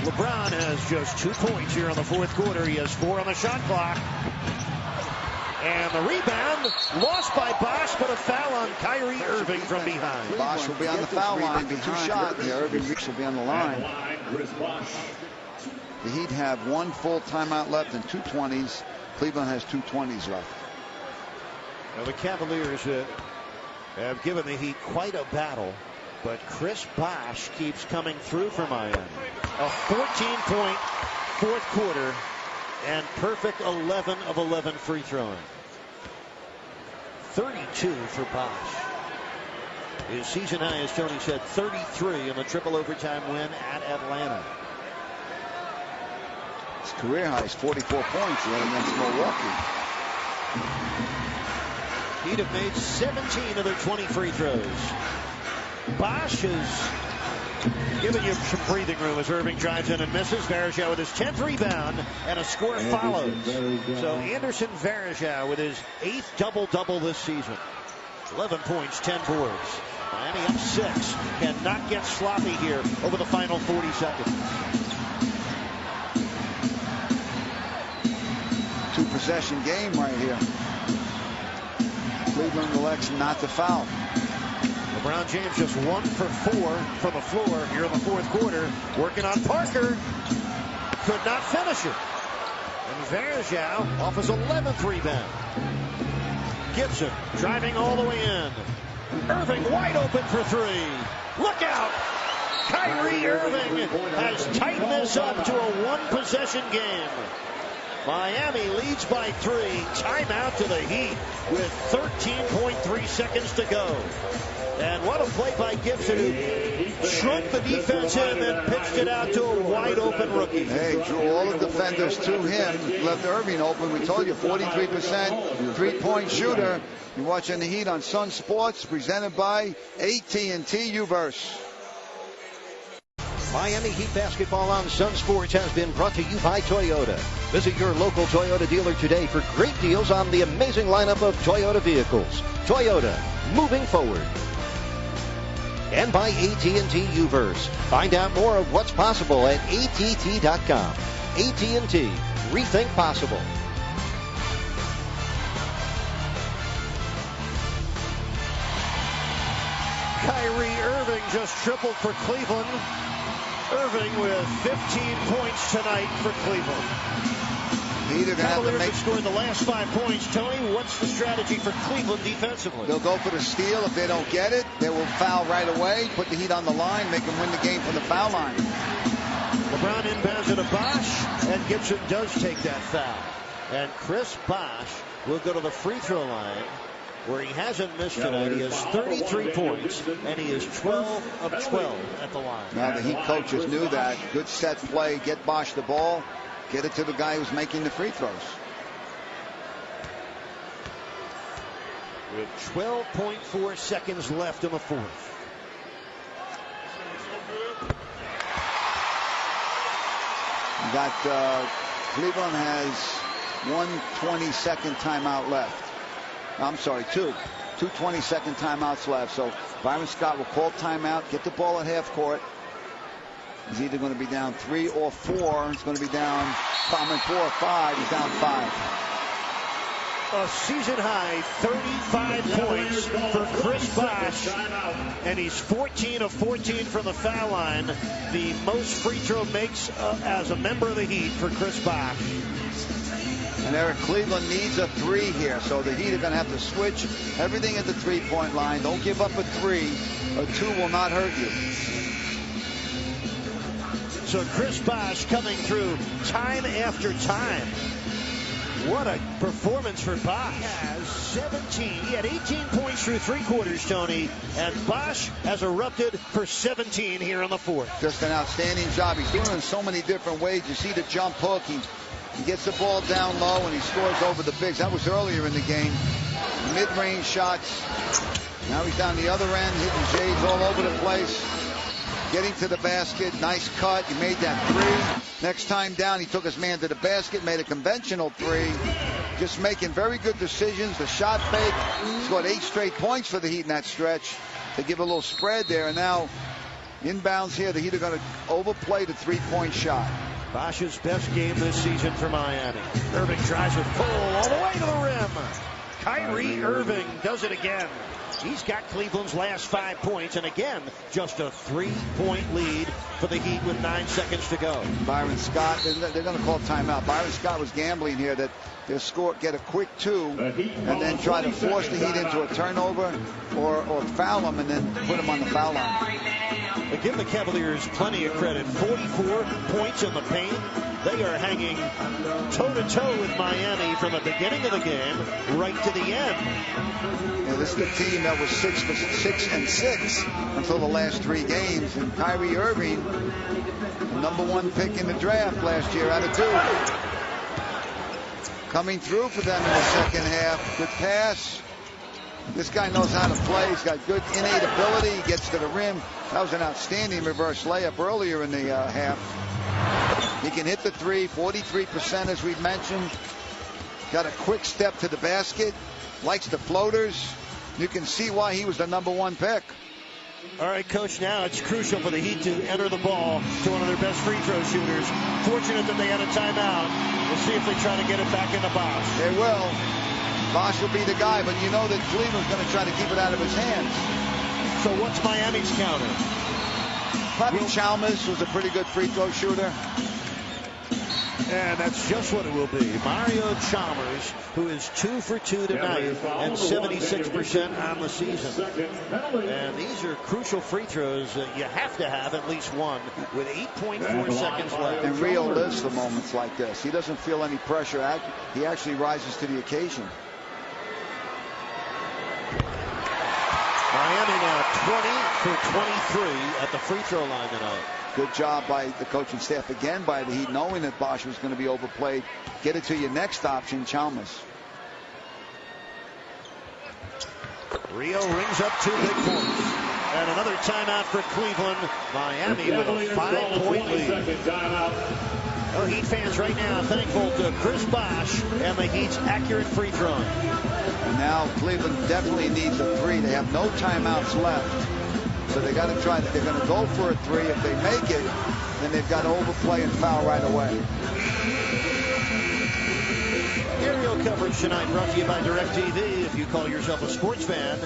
LeBron has just 2 points here in the fourth quarter. He has 4 on the shot clock. And the rebound lost by Bosh, but a foul on Kyrie Irving from behind. Bosh will be on the foul line for 2 shots. Yeah, Irving will be on the line. The Heat have 1 full timeout left and 2 20s. Cleveland has 2 20s left. Well, the Cavaliers have given the Heat quite a battle, but Chris Bosh keeps coming through for Miami. A 14-point fourth quarter and perfect 11 of 11 free throwing. 32 for Bosh. His season high, as Tony said, 33 in the triple overtime win at Atlanta. His career high is 44 points against Milwaukee. He'd have made 17 of their 20 free throws. Bosh is giving you some breathing room as Irving drives in and misses. Varejao with his 10th rebound, and a score follows. So Anderson Varejao with his 8th double-double this season. 11 points, 10 boards. Miami up 6. Cannot get sloppy here over the final 40 seconds. 2-possession game right here. Cleveland elects not to foul. LeBron James just 1 for 4 from the floor here in the fourth quarter. Working on Parker. Could not finish it. And Varejao off his 11th rebound. Gibson driving all the way in. Irving wide open for 3. Look out! Kyrie Irving has tightened this up to a 1-possession game. Miami leads by 3. Timeout to the Heat with 13.3 seconds to go. And what a play by Gibson, who shrunk the defense in and then pitched it out to a wide open rookie. Hey, drew all the defenders to him, left Irving open. We told you, 43% three-point shooter. You're watching the Heat on Sun Sports, presented by AT&T Uverse. Miami Heat basketball on Sun Sports has been brought to you by Toyota. Visit your local Toyota dealer today for great deals on the amazing lineup of Toyota vehicles. Toyota, moving forward. And by AT&T Uverse. Find out more of what's possible at att.com. AT&T, rethink possible. Kyrie Irving just tripled for Cleveland. Irving with 15 points tonight for Cleveland. Cavaliers have scored the last 5 points. Tony, what's the strategy for Cleveland defensively? They'll go for the steal. If they don't get it, they will foul right away, put the Heat on the line, make them win the game from the foul line. LeBron inbounds to Bosh, and Gibson does take that foul. And Chris Bosh will go to the free throw line, where he hasn't missed tonight. He has 33 points, and he is 12 of 12 at the line. Now the Heat coaches knew that. Good set play. Get Bosh the ball. Get it to the guy who's making the free throws. With 12.4 seconds left in the fourth. You got Cleveland has 1 20-second timeout left. I'm sorry, 2 20-second timeouts left. So Byron Scott will call timeout, get the ball at half court. He's either going to be down 3 or 4. He's going to be down 4 or 5. He's down 5. A season high 35 points for Chris Bosh, and he's 14 of 14 from the foul line. The most free throw makes as a member of the Heat for Chris Bosh. And Eric, Cleveland needs a 3 here, so the Heat are going to have to switch everything at the 3-point line. Don't give up a 3. A 2 will not hurt you. So Chris Bosh coming through time after time. What a performance for Bosh. He has 17. He had 18 points through 3 quarters, Tony. And Bosh has erupted for 17 here in the fourth. Just an outstanding job. He's doing it in so many different ways. You see the jump hook. He gets the ball down low and he scores over the bigs. That was earlier in the game. Mid-range shots. Now he's down the other end, hitting Jades all over the place. Getting to the basket. Nice cut. He made that 3. Next time down, he took his man to the basket, made a conventional 3. Just making very good decisions. The shot fake. Scored 8 straight points for the Heat in that stretch. They give a little spread there. And now Inbounds here, the Heat are going to overplay the three-point shot. Bosh's best game this season for Miami. Irving tries with Cole all the way to the rim. Kyrie Irving does it again. He's got Cleveland's last 5 points, and again, just a 3-point lead for the Heat with 9 seconds to go. Byron Scott, they're going to call timeout. Byron Scott was gambling here that they'll get a quick 2 and then try to force the Heat into a turnover or foul them and then put them on the foul line. They give the Cavaliers plenty of credit. 44 points in the paint. They are hanging toe-to-toe with Miami from the beginning of the game right to the end. Yeah, this is the team that was 6-6 until the last 3 games. And Kyrie Irving, the #1 pick in the draft last year out of Duke, coming through for them in the second half. Good pass. This guy knows how to play. He's got good innate ability. He gets to the rim. That was an outstanding reverse layup earlier in the half. He can hit the 3, 43% as we've mentioned. Got a quick step to the basket. Likes the floaters. You can see why he was the #1 pick. All right, Coach, now it's crucial for the Heat to enter the ball to one of their best free throw shooters. Fortunate that they had a timeout. We'll see if they try to get it back in the box. They will. Bosh will be the guy, but you know that Cleveland's going to try to keep it out of his hands. So what's Miami's counter? Probably Chalmers was a pretty good free throw shooter. And that's just what it will be. Mario Chalmers, who is 2 for 2 tonight and 76% on the season. And these are crucial free throws that you have to have at least one with 8.4 seconds left. And Rio lives for moments like this. He doesn't feel any pressure. He actually rises to the occasion. Miami now 20 for 23 at the free throw line tonight. Good job by the coaching staff again by the Heat, knowing that Bosh was going to be overplayed. Get it to your next option, Chalmers. Rio rings up 2 big points. And another timeout for Cleveland. Miami with a 5-point lead. Oh, Heat fans right now thankful to Chris Bosh and the Heat's accurate free throwing. And now Cleveland definitely needs a 3. They have no timeouts left. So they got to try that. They're going to go for a 3. If they make it, then they've got to overplay and foul right away. Aerial coverage tonight brought to you by DirecTV. If you call yourself a sports fan,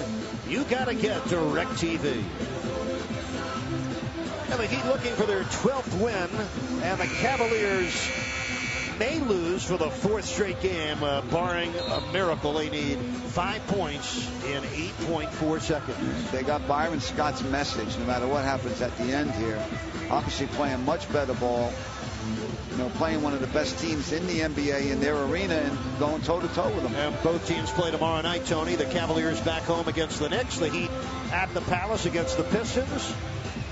you got to get DirecTV. And the Heat looking for their 12th win, and the Cavaliers may lose for the 4th straight game, barring a miracle. They need 5 points in 8.4 seconds. They got Byron Scott's message no matter what happens at the end here. Obviously playing much better ball. You know, playing one of the best teams in the NBA in their arena and going toe-to-toe with them. And both teams play tomorrow night, Tony. The Cavaliers back home against the Knicks. The Heat at the Palace against the Pistons.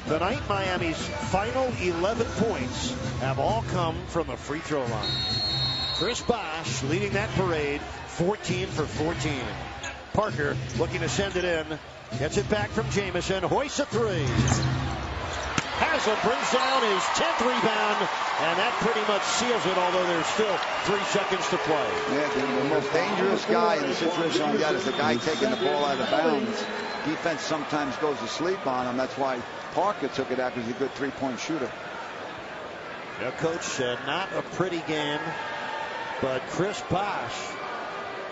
Tonight, Miami's final 11 points have all come from the free throw line. Chris Bosh leading that parade, 14 for 14. Parker looking to send it in. Gets it back from Jamison. Hoists a 3. Haslam brings down his 10th rebound, and that pretty much seals it, although there's still 3 seconds to play. Yeah, the most dangerous guy in the situation like that is the guy taking the ball out of bounds. Defense sometimes goes to sleep on him. That's why Parker took it out, because he's a good 3-point shooter. Yeah, Coach, not a pretty game, but Chris Bosh,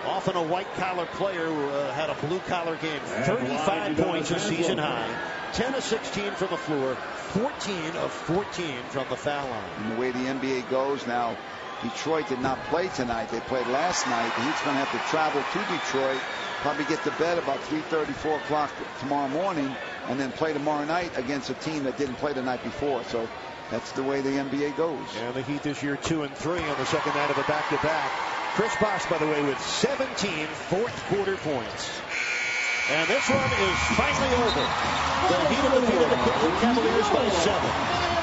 often a white-collar player, had a blue-collar game. 35 points, a season high. 10 of 16 from the floor, 14 of 14 from the foul line. And the way the NBA goes now, Detroit did not play tonight. They played last night. The Heat's going to have to travel to Detroit, probably get to bed about 3:30, 4 o'clock tomorrow morning, and then play tomorrow night against a team that didn't play the night before. So that's the way the NBA goes. And the Heat this year 2 and 3 on the second night of a back-to-back. Chris Bosh, by the way, with 17 fourth-quarter points. And this one is finally over. The Heat have defeated the Cleveland Cavaliers by 7.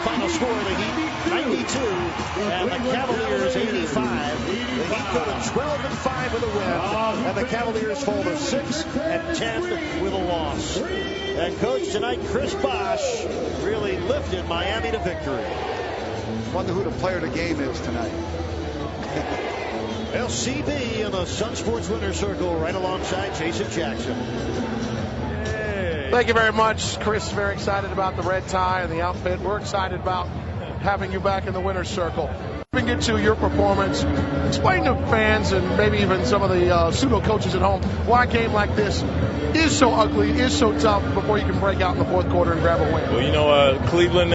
Final score of the Heat 92 and the Cavaliers 85. The Heat go to 12-5 with a win, and the Cavaliers fall to 6-10 with a loss. And Coach, tonight Chris Bosh really lifted Miami to victory. Wonder who the player of the game is tonight. LCB in the Sun Sports Winner Circle right alongside Jason Jackson. Thank you very much, Chris. Very excited about the red tie and the outfit. We're excited about having you back in the winner's circle. Moving into your performance, explain to fans and maybe even some of the pseudo coaches at home why a game like this is so ugly, is so tough before you can break out in the fourth quarter and grab a win. Well, Cleveland